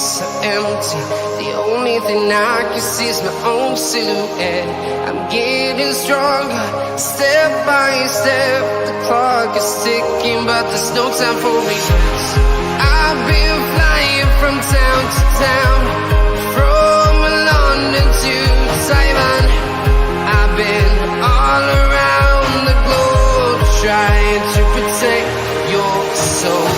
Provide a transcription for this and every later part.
so empty. The only thing I can see is my own silhouette. I'm getting stronger, step by step. The clock is ticking, but there's no time for regrets. I've been flying from town to town, from London to Taiwan. I've been all around the globe, trying to protect your soul.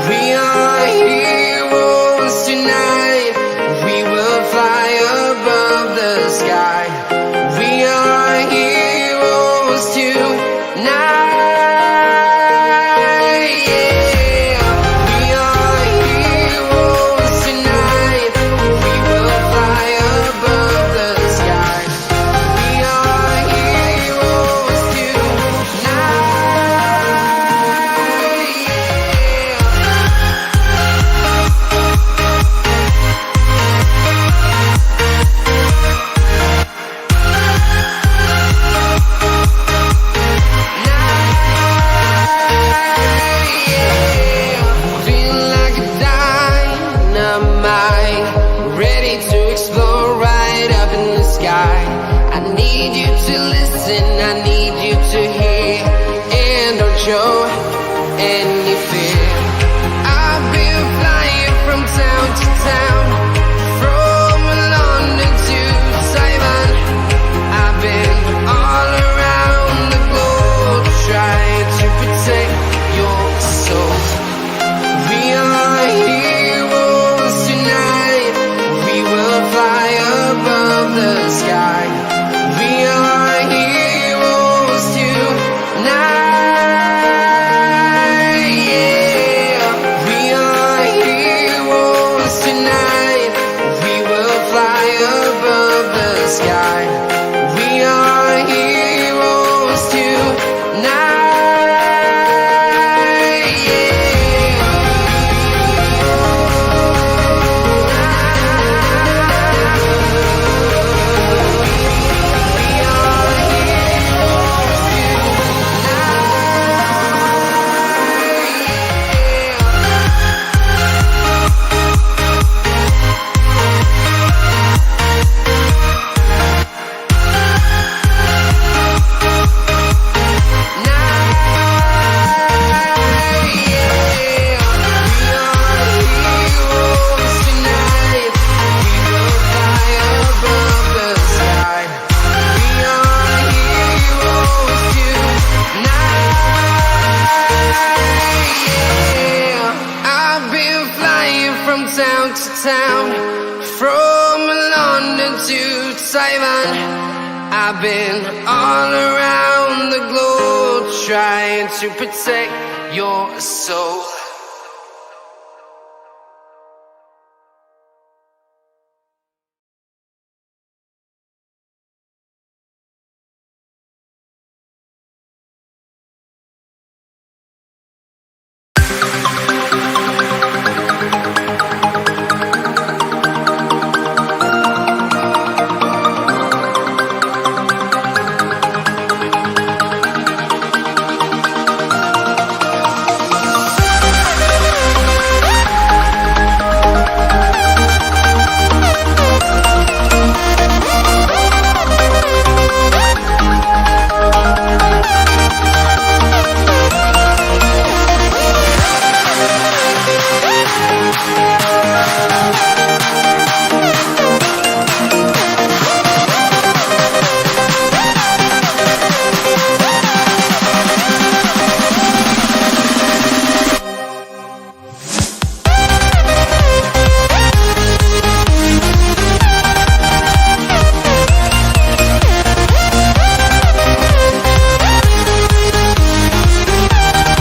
We are heroes tonight. We will fly above the sky. We are heroes tonight. Yeah. We are heroes tonight. We will fly above the sky. We are heroes tonight. I need you to listen, I need you to hear, and don't show any fear. I've been flying from town to town, from London to Taiwan. I've been all around the globe, trying to protect your soul. We are heroes tonight. We will fly above the sky. We are heroes tonight. Yeah. We are heroes tonight. We will fly above the sky. We are heroes tonight. From town to town, from London to Taiwan. I've been all around the globe, trying to protect your soul.